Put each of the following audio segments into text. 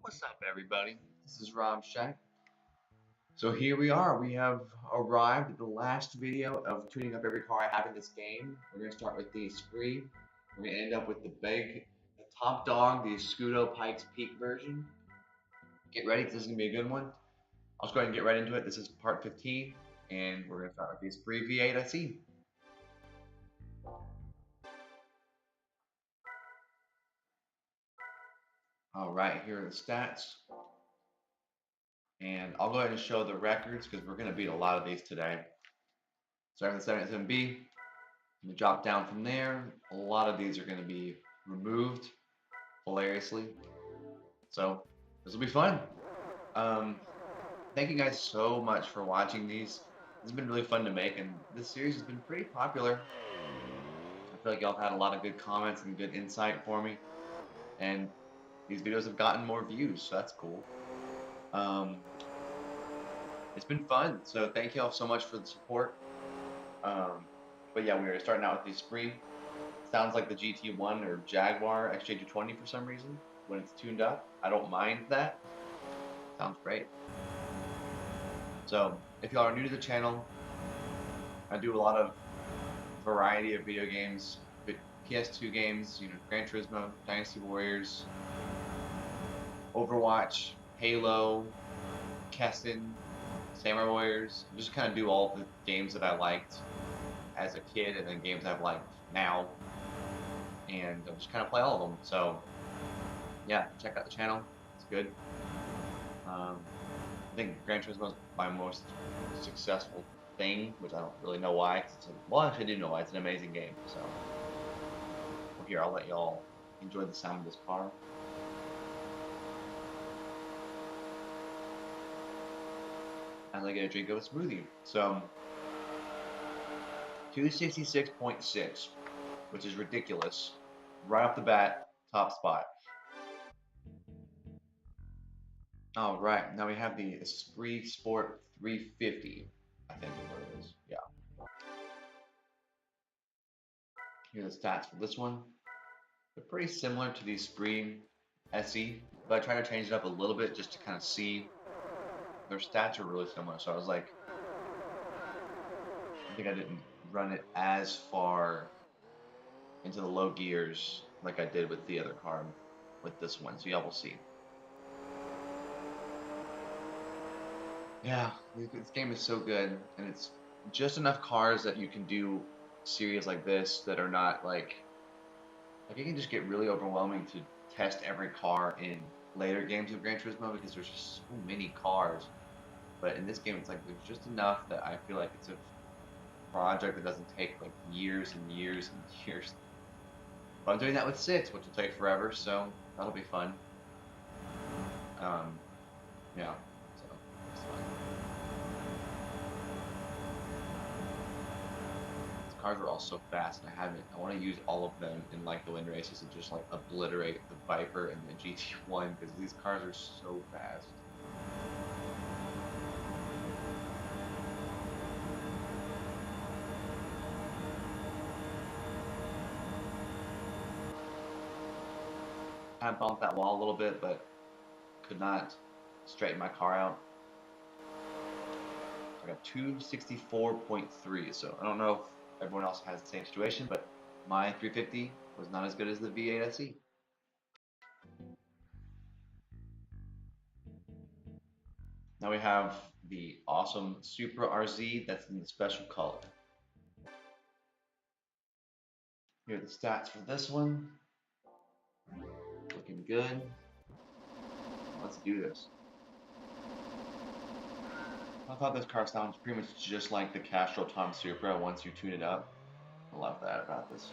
What's up, everybody? This is Rob Shack. So here we are. We have arrived at the last video of tuning up every car I have in this game. We're going to start with the Esprit. We're going to end up with the top dog, the Escudo Pikes Peak version. Get ready, this is going to be a good one. I'll just go ahead and get right into it. This is part 15, and we're going to start with the Esprit V8 SE. Alright, here are the stats. And I'll go ahead and show the records because we're going to beat a lot of these today. Starting with 77B, we drop down from there. A lot of these are going to be removed, hilariously. So this will be fun. Thank you guys so much for watching these. This has been really fun to make, and this series has been pretty popular. I feel like y'all have had a lot of good comments and good insight for me, and these videos have gotten more views, so that's cool. It's been fun, so thank y'all so much for the support. But yeah, we are starting out with the Esprit. Sounds like the GT1 or Jaguar XJ220 for some reason when it's tuned up. I don't mind that. Sounds great. So if y'all are new to the channel, I do a lot of variety of video games, PS2 games, Gran Turismo, Dynasty Warriors, Overwatch, Halo, Kessen, Samurai Warriors. I just kind of do all the games that I liked as a kid and then games I've liked now, and I just kind of play all of them. So yeah, check out the channel, it's good. I think Gran Turismo is my most successful thing, which I don't really know why. Well, actually I do know why. It's an amazing game. So well, here, I'll let y'all enjoy the sound of this car. As I get a drink of a smoothie. So 266.6, which is ridiculous. Right off the bat, top spot. All right, now we have the Esprit Sport 350. I think is what it is. Yeah. Here are the stats for this one. They're pretty similar to the Esprit SE, but I tried to change it up a little bit just to kind of see. Their stats are really similar, so I was like, I think I didn't run it as far into the low gears like I did with the other car with this one, so y'all will see. Yeah, this game is so good, and it's just enough cars that you can do series like this that are not like it can just get really overwhelming to test every car in later games of Gran Turismo because there's just so many cars. But in this game, it's like there's just enough that I feel like it's a project that doesn't take like years and years and years. But I'm doing that with 6, which will take forever, so that'll be fun. Yeah, so it's fun. These cars are all so fast, and I want to use all of them in like the win races and just like obliterate the Viper and the GT1 because these cars are so fast. I bumped that wall a little bit, but could not straighten my car out. I got 264.3, so I don't know if everyone else has the same situation, but my 350 was not as good as the V8 SE. Now we have the awesome Supra RZ that's in the special color. Here are the stats for this one. Looking good. Let's do this. I thought this car sounds pretty much just like the Castrol Tom Supra once you tune it up. I love that about this.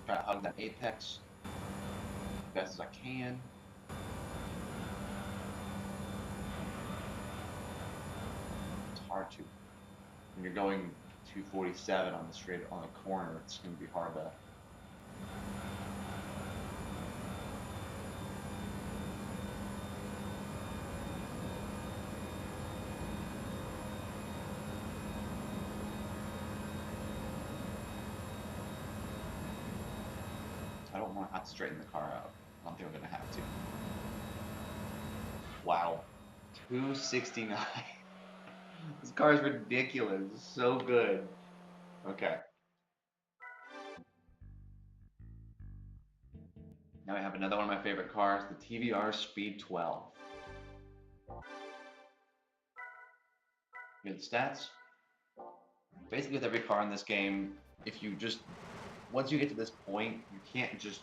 Try to hug that apex. best as I can. It's hard to, when you're going 247 on the straight on the corner, it's going to be hard to. I don't want to have to straighten the car out. I don't think we're going to have to. Wow. 269. This car is ridiculous. It's so good. Okay. Now I have another one of my favorite cars, the TVR Speed 12. Here are the stats. Basically with every car in this game, if you just, once you get to this point, you can't just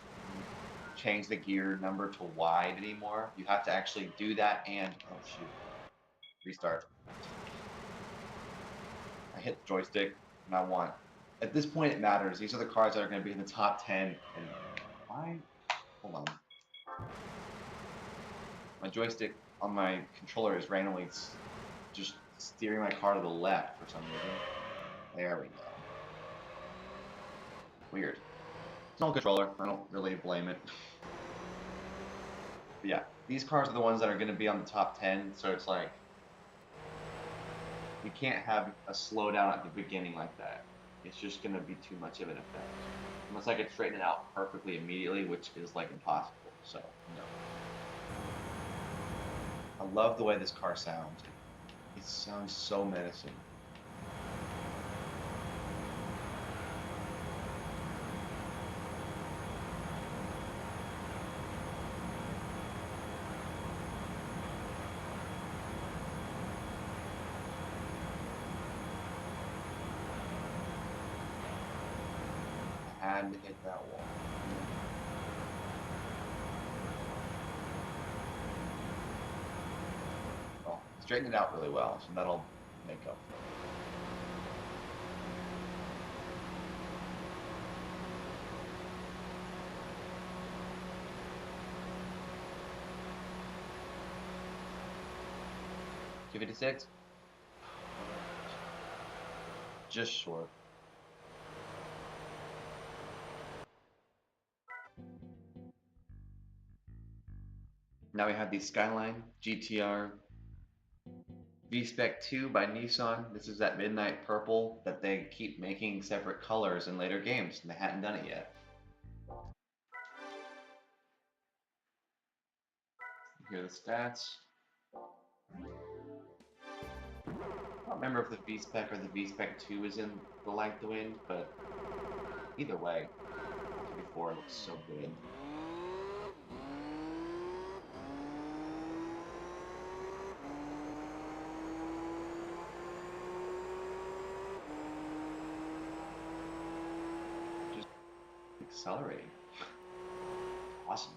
change the gear number to wide anymore. You have to actually do that and, oh shoot, restart. I hit the joystick and I want, at this point it matters. These are the cars that are going to be in the top 10 and why? Hold on. My joystick on my controller is randomly just steering my car to the left for some reason. There we go. Weird. It's an old controller. I don't really blame it. But yeah, these cars are the ones that are going to be on the top 10, so it's like you can't have a slowdown at the beginning like that. It's just going to be too much of an effect. Unless I could straighten it out perfectly immediately, which is like impossible. So, no. I love the way this car sounds. It sounds so menacing. I had to hit that wall. Well, straighten it out really well, so that'll make up for it. $256? Just short. Now we have the Skyline GTR V-spec 2 by Nissan. This is that midnight purple that they keep making separate colors in later games, and they hadn't done it yet. Here are the stats. I don't remember if the V-spec or the V-spec 2 is in the Like the Wind, but either way, before it looks so good. Just accelerating. Awesome.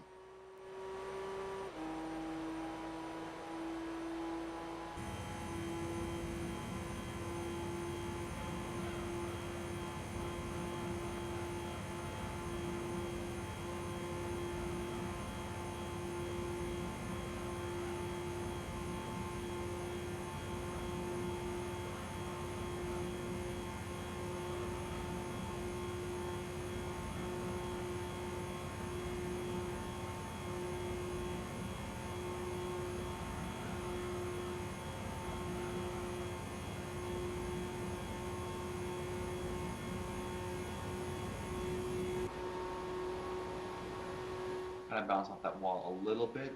Kind of bounce off that wall a little bit,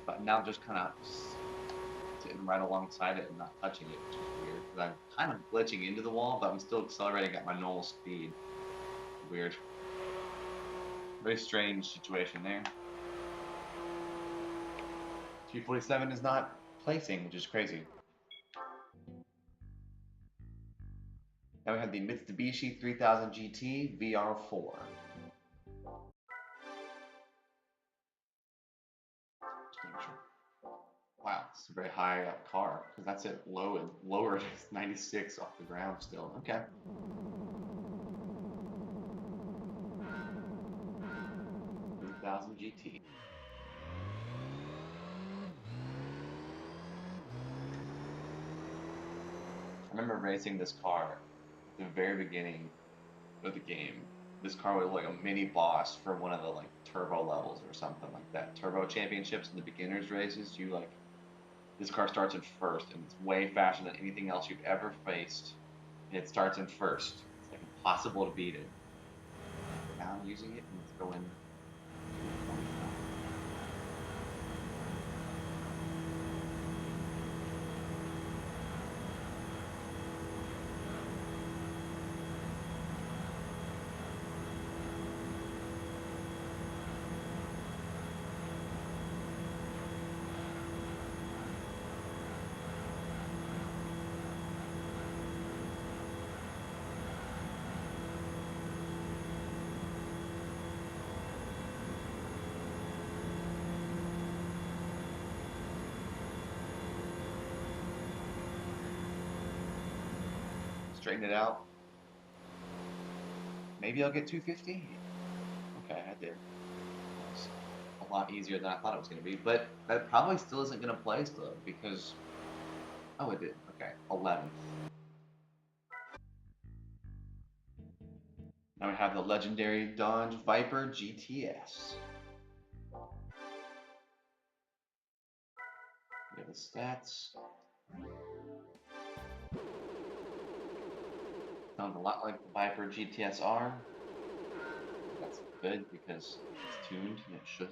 but now just kind of sitting right alongside it and not touching it, which is weird. Because I'm kind of glitching into the wall, but I'm still accelerating at my normal speed. Weird. Very strange situation there. 247 is not placing, which is crazy. Now we have the Mitsubishi 3000 GT VR4. Wow, it's a very high up car, because that's it low and lower. It's 96 off the ground still. Okay. 3000 GT. I remember racing this car at the very beginning of the game. This car was like a mini boss for one of the like turbo levels or something like that. Turbo championships in the beginners races, you like this car starts in first and it's way faster than anything else you've ever faced. And it starts in first. It's like impossible to beat it. Now I'm using it and it's going. Straighten it out. Maybe I'll get 250. Okay, I did. It's a lot easier than I thought it was going to be, but that probably still isn't going to place though because oh, it did. Okay, 11th. Now we have the legendary Dodge Viper GTS. We have the stats. Sounds a lot like the Viper GTS R. That's good because it's tuned and it should.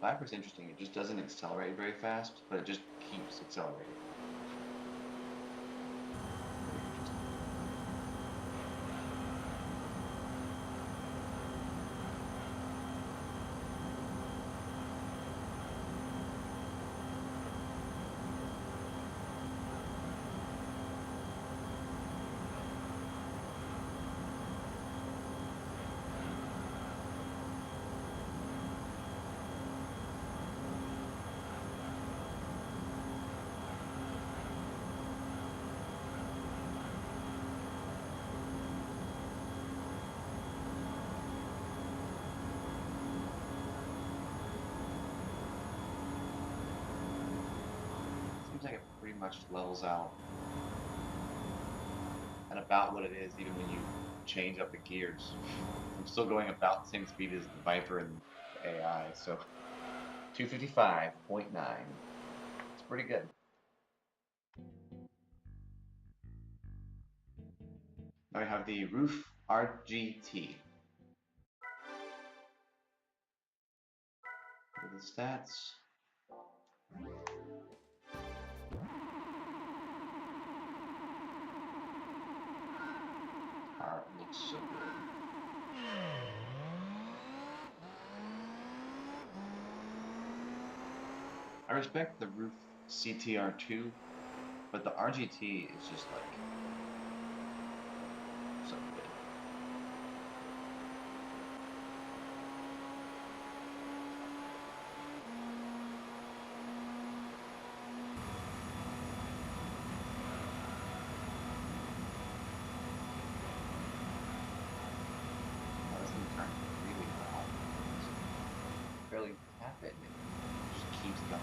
Viper's interesting. It just doesn't accelerate very fast, but it just keeps accelerating. Seems like it pretty much levels out at about what it is even when you change up the gears. I'm still going about the same speed as the Viper and the AI, so 255.9. It's pretty good. Now we have the Ruf RGT. Look at the stats. Car looks so good. I respect the Ruf CTR2, but the RGT is just like so good. Barely tap it and it just keeps going.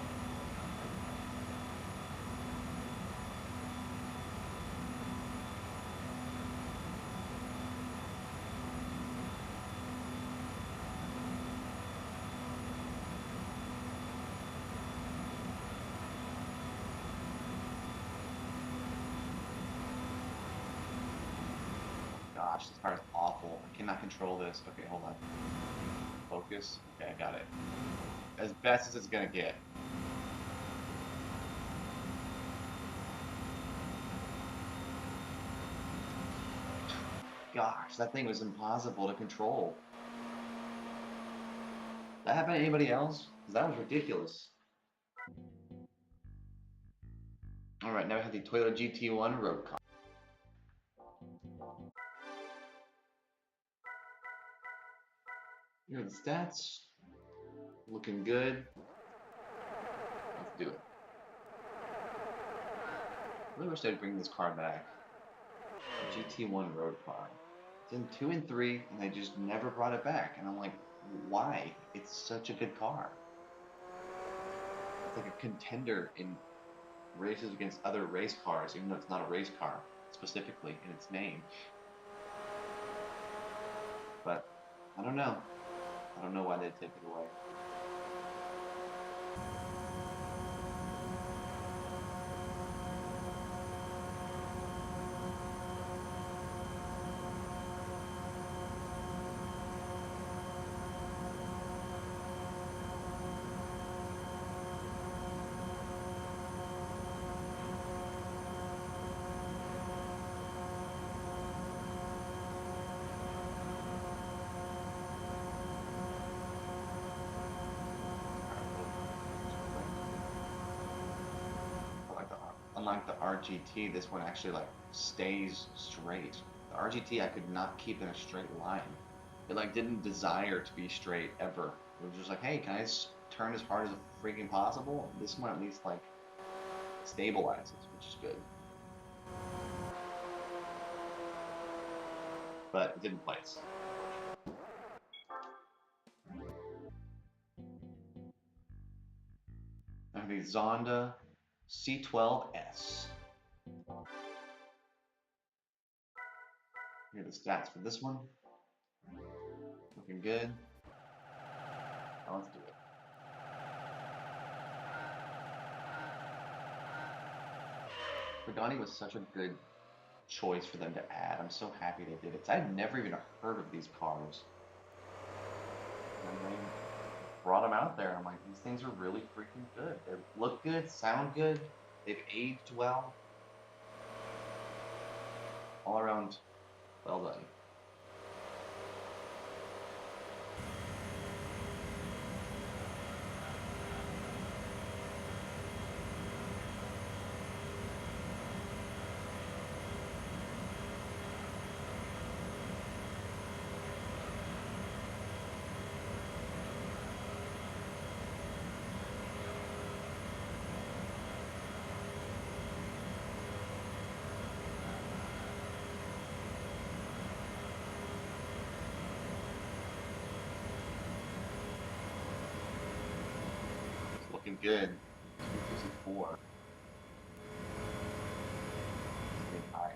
Gosh, this car is awful. I cannot control this. Okay, hold on. Focus. Okay, I got it. As best as it's gonna get. Gosh, that thing was impossible to control. Did that happen to anybody else? Because that was ridiculous. Alright, now we have the Toyota GT1 Road Car. Here are the stats. Looking good. Let's do it. I really wish they'd bring this car back. GT1 road car. It's in 2 and 3, and they just never brought it back. And I'm like, why? It's such a good car. It's like a contender in races against other race cars, even though it's not a race car specifically in its name. But I don't know. I don't know why they'd take it away. Unlike the RGT, this one actually like stays straight. The RGT I could not keep in a straight line. It like didn't desire to be straight ever. It was just like, hey, can I turn as hard as freaking possible? This one at least like stabilizes, which is good. But it didn't place. I have a Zonda C12S. Here are the stats for this one. Looking good. Now let's do it. Pagani was such a good choice for them to add. I'm so happy they did it. I'd never even heard of these cars. And they brought them out there. I'm like, these things are really freaking good. They look good, sound good, they've aged well. All around, well done. Looking good. 254.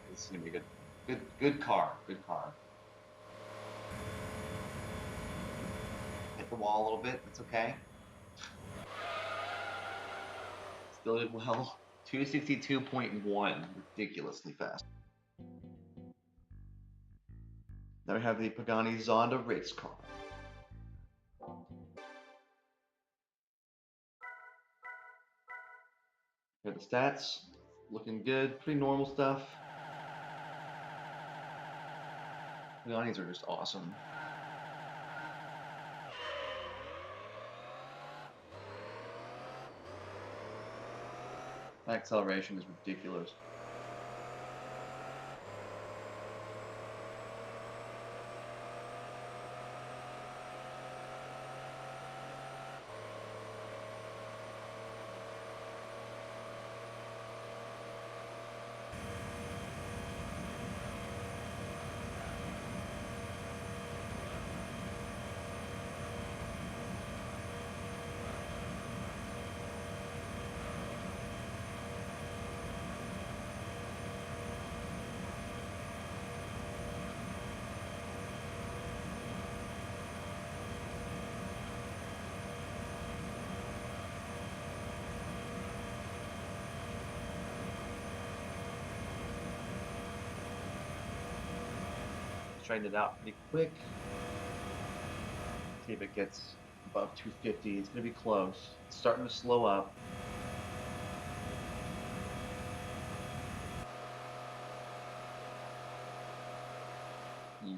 This is gonna be a good car. Good car. Hit the wall a little bit. That's okay. Still did well. 262.1. Ridiculously fast. Then we have the Pagani Zonda race car. Here are the stats. Looking good. Pretty normal stuff. Paganis are just awesome. That acceleration is ridiculous. Straighten it out pretty quick. See if it gets above 250. It's going to be close. It's starting to slow up.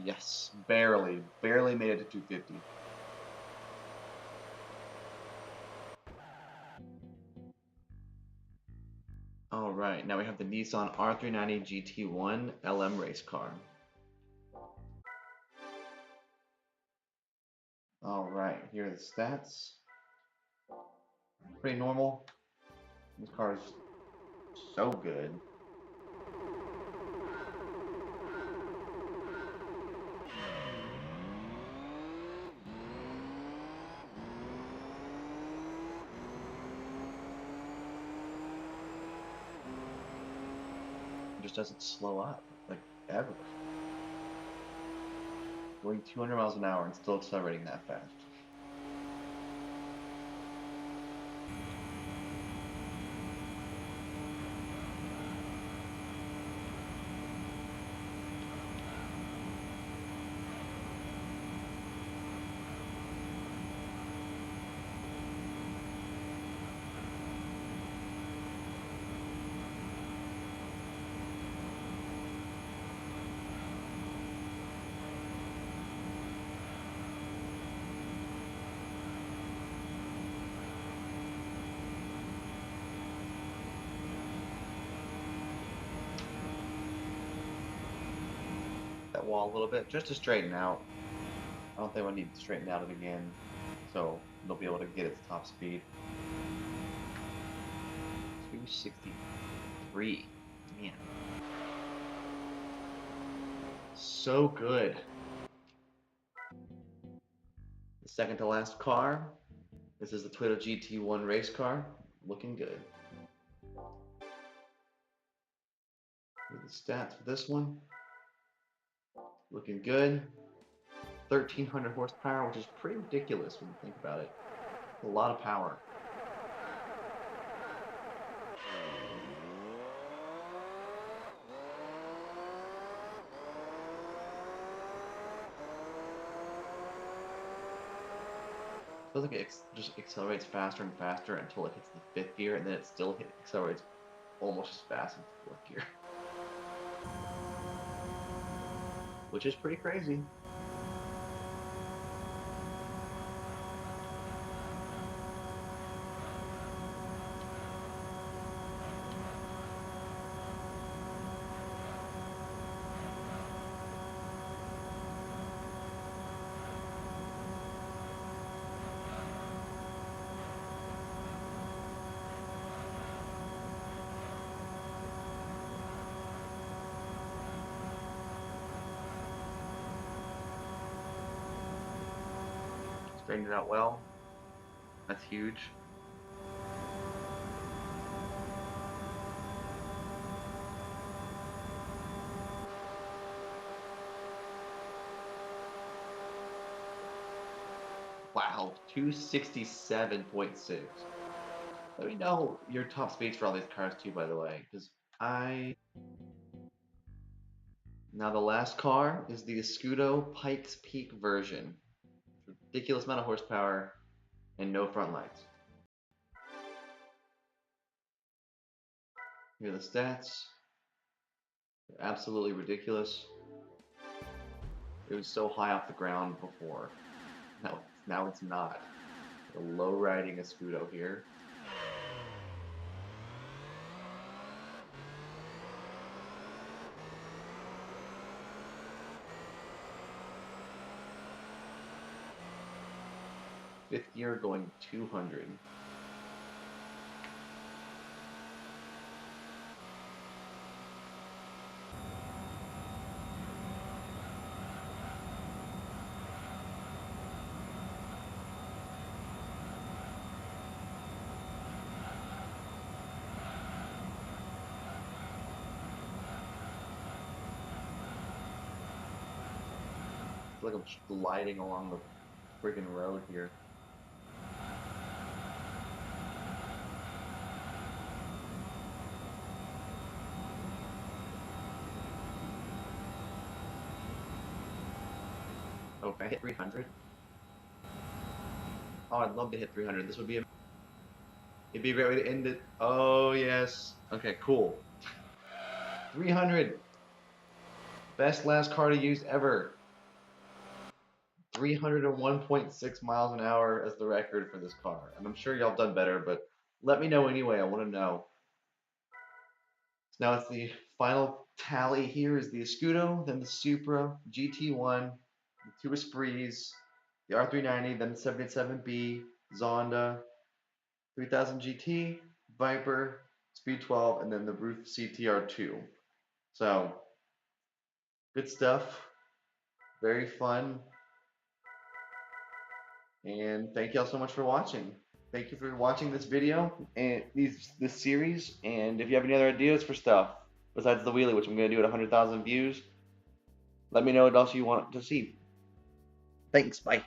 Yes, barely made it to 250. All right, now we have the Nissan R390 GT1 LM race car. Alright, here are the stats. Pretty normal. This car is so good. It just doesn't slow up, like, ever. Going 200 miles an hour and still accelerating that fast. That wall a little bit just to straighten out. I don't think I need to straighten out it again, so it'll be able to get its top speed. 263. Man. So good. The second to last car. This is the Toyota GT1 race car. Looking good. Here's the stats for this one. Looking good. 1,300 horsepower, which is pretty ridiculous when you think about it. A lot of power. Feels like it just accelerates faster and faster until it hits the fifth gear, and then it still accelerates almost as fast as the fourth gear. Which is pretty crazy. Straightened it out well. That's huge. Wow, 267.6. Let me know your top speeds for all these cars too, by the way, because Now the last car is the Escudo Pikes Peak version. Ridiculous amount of horsepower and no front lights. Here are the stats. They're absolutely ridiculous. It was so high off the ground before. Now it's not. A low riding Escudo here. Fifth gear going 200. I feel like I'm just gliding along the friggin' road here. Oh, if I hit 300? Oh, I'd love to hit 300. This would be it'd be a great way to end it. Oh, yes. Okay, cool. 300. Best last car to use ever. 301.6 miles an hour as the record for this car. And I'm sure y'all done better, but let me know anyway. I want to know. So now it's the final tally here is the Escudo, then the Supra, GT1, the two Esprits, the R390, then the 787B, Zonda, 3000 GT, Viper, Speed 12, and then the Ruf CTR2. So, good stuff. Very fun. And thank y'all so much for watching. Thank you for watching this video and this series. And if you have any other ideas for stuff besides the wheelie, which I'm going to do at 100,000 views, let me know what else you want to see. Thanks. Bye.